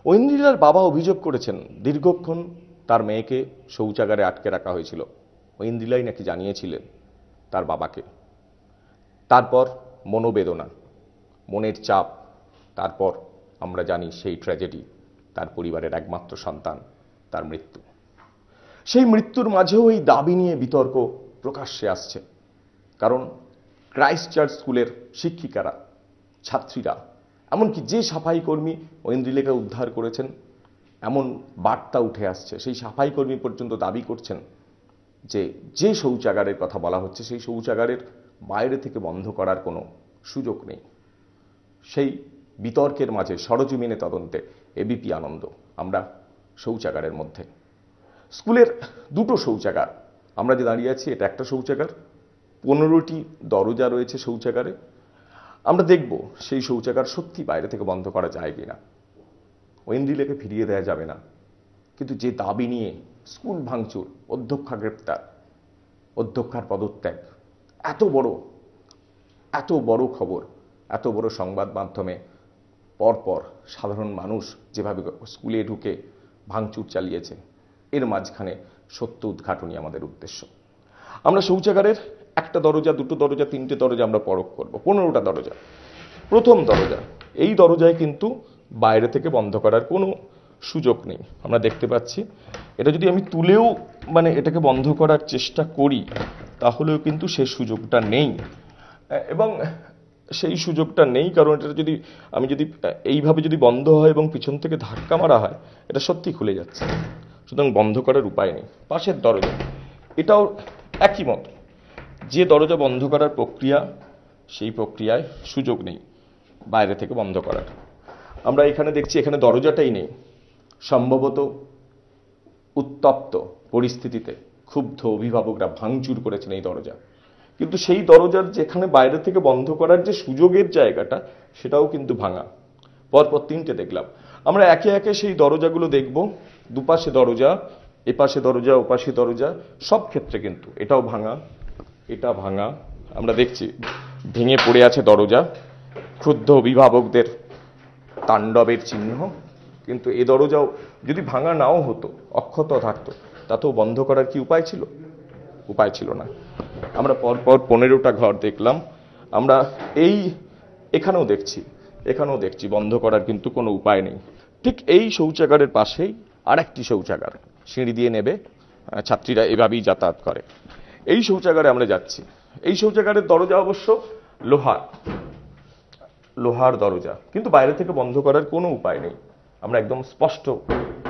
ঐন্দ্রিলার বাবা অভিযোগ করেছেন দীর্ঘক্ষণ তার মেয়েকে শৌচাগারে আটকে রাখা হয়েছিল। ঐন্দ্রিলাই নাকি জানিয়েছিলেন তার বাবাকে। তারপর মনোবেদনা, মনের চাপ, তারপর আমরা জানি সেই ট্র্যাজেডি, তার পরিবারের একমাত্র সন্তান, তার মৃত্যু। সেই মৃত্যুর মাঝেও এই দাবি নিয়ে বিতর্ক প্রকাশ্যে আসছে। কারণ ক্রাইস্ট চার্চ স্কুলের শিক্ষিকারা, ছাত্রীরা, এমনকি যে সাফাই কর্মী ঐন্দ্রিলাকে উদ্ধার করেছেন, এমন বার্তা উঠে আসছে সেই সাফাই কর্মী পর্যন্ত দাবি করছেন যে শৌচাগারের কথা বলা হচ্ছে সেই শৌচাগারের বাইরে থেকে বন্ধ করার কোনো সুযোগ নেই। সেই বিতর্কের মাঝে সরজমিনে তদন্তে এবিপি আনন্দ আমরা শৌচাগারের মধ্যে। স্কুলের দুটো শৌচাগার, আমরা যে দাঁড়িয়ে আছি এটা একটা শৌচাগার, 15টি দরজা রয়েছে শৌচাগারে। আমরা দেখব সেই শৌচাগার সত্যি বাইরে থেকে বন্ধ করা যায় কিনা। ঐন্দ্রিলাকে ফিরিয়ে দেওয়া যাবে না, কিন্তু যে দাবি নিয়ে স্কুল ভাঙচুর, অধ্যক্ষা গ্রেপ্তার, অধ্যক্ষার পদত্যাগ, এত বড় খবর, এত বড় সংবাদ মাধ্যমে পরপর সাধারণ মানুষ যেভাবে স্কুলে ঢুকে ভাঙচুর চালিয়েছে, এর মাঝখানে সত্য উদ্ঘাটনই আমাদের উদ্দেশ্য। আমরা শৌচাগারের একটা দরজা, দুটো দরজা, তিনটে দরজা আমরা পরখ করব। 15টা দরজা। প্রথম দরজা, এই দরজায় কিন্তু বাইরে থেকে বন্ধ করার কোনো সুযোগ নেই। আমরা দেখতে পাচ্ছি এটা যদি আমি তুলেও এটাকে বন্ধ করার চেষ্টা করি তাহলেও কিন্তু সে সুযোগটা নেই। এবং সেই সুযোগটা নেই কারণ এটা যদি এইভাবে যদি বন্ধ হয় এবং পিছন থেকে ধাক্কা মারা হয়, এটা সত্যি খুলে যাচ্ছে। সুতরাং বন্ধ করার উপায় নেই। পাশের দরজা, এটাও একই মত, যে দরজা বন্ধ করার প্রক্রিয়া, সেই প্রক্রিয়ায় সুযোগ নেই বাইরে থেকে বন্ধ করার। আমরা এখানে দেখছি এখানে দরজাটাই নেই। সম্ভবত উত্তপ্ত পরিস্থিতিতে ক্ষুব্ধ অভিভাবকরা ভাঙচুর করেছেন এই দরজা, কিন্তু সেই দরজার যেখানে বাইরে থেকে বন্ধ করার যে সুযোগের জায়গাটা, সেটাও কিন্তু ভাঙা। পরপর তিনটে দেখলাম। আমরা একে একে সেই দরজাগুলো দেখব। দুপাশে দরজা, এপাশে দরজা, ওপাশে দরজা, সব ক্ষেত্রে কিন্তু এটাও ভাঙা, এটা ভাঙা। আমরা দেখছি ভেঙে পড়ে আছে দরজা, ক্ষুব্ধ অভিভাবকদের তাণ্ডবের চিহ্ন। কিন্তু এ দরজাও যদি ভাঙা নাও হতো, অক্ষত থাকতো, তাতেও বন্ধ করার কি উপায় ছিল? উপায় ছিল না। আমরা পরপর 15টা ঘর দেখলাম। আমরা এখানেও দেখছি বন্ধ করার কিন্তু কোনো উপায় নেই। ঠিক এই শৌচাগারের পাশেই আরেকটি শৌচাগার, সিঁড়ি দিয়ে নেবে, ছাত্রীরা এভাবেই যাতায়াত করে। এই শৌচাগারে আমরা যাচ্ছি। এই শৌচাগারের দরজা অবশ্য লোহার দরজা, কিন্তু বাইরে থেকে বন্ধ করার কোনো উপায় নেই। আমরা একদম স্পষ্ট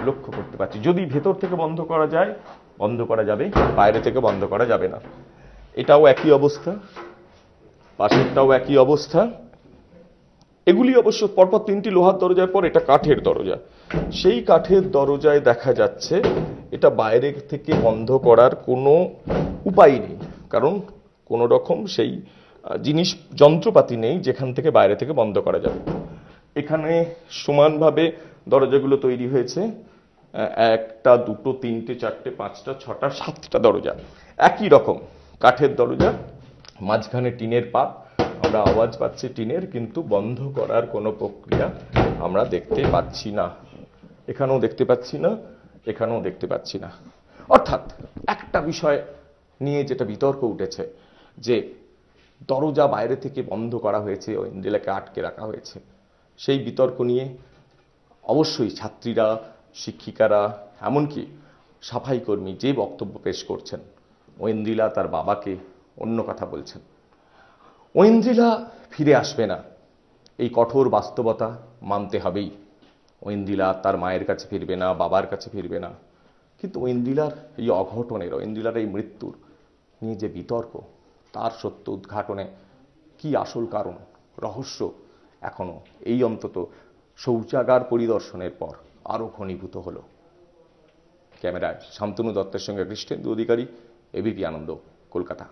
লক্ষ্য করতে পারছি। যদি ভেতর থেকে বন্ধ করা যায়, বন্ধ করা যাবে, বাইরে থেকে বন্ধ করা যাবে না। এটাও একই অবস্থা, পাশেরটাও একই অবস্থা। এগুলি অবশ্য পরপর তিনটি লোহার দরজার পর এটা কাঠের দরজা। সেই কাঠের দরজায় দেখা যাচ্ছে এটা বাইরে থেকে বন্ধ করার কোনো উপায় নেই, কারণ কোনো রকম সেই যন্ত্রপাতি নেই যেখান থেকে বাইরে থেকে বন্ধ করা যাবে। এখানে সমানভাবে দরজাগুলো তৈরি হয়েছে, একটা, দুটো, তিনটে, চারটে, পাঁচটা, ছটা, 7টা দরজা একই রকম কাঠের দরজা, মাঝখানে টিনের পাত। আমরা আওয়াজ পাচ্ছি টিনের, কিন্তু বন্ধ করার কোনো প্রক্রিয়া আমরা দেখতে পাচ্ছি না। এখানেও দেখতে পাচ্ছি না, এখানেও দেখতে পাচ্ছি না। অর্থাৎ একটা বিষয় নিয়ে যেটা বিতর্ক উঠেছে, যে দরজা বাইরে থেকে বন্ধ করা হয়েছে, ঐন্দ্রিলাকে আটকে রাখা হয়েছে, সেই বিতর্ক নিয়ে অবশ্যই ছাত্রীরা, শিক্ষিকারা, এমনকি সাফাই কর্মী যে বক্তব্য পেশ করছেন, ঐন্দ্রিলা তার বাবাকে অন্য কথা বলছেন। ঐন্দ্রিলা ফিরে আসবে না, এই কঠোর বাস্তবতা মানতে হবেই। ঐন্দ্রিলা তার মায়ের কাছে ফিরবে না, বাবার কাছে ফিরবে না। কিন্তু ঐন্দ্রিলার এই অঘটনের, ঐন্দ্রিলার এই মৃত্যুর নিয়ে যে বিতর্ক, তার সত্য উদ্ঘাটনে কি আসল কারণ, রহস্য এখনো এই অন্তত শৌচাগার পরিদর্শনের পর আরো ঘনীভূত হলো। ক্যামেরায় শান্তনু দত্তের সঙ্গে কৃষ্ণেন্দু অধিকারী, এবিপি আনন্দ, কলকাতা।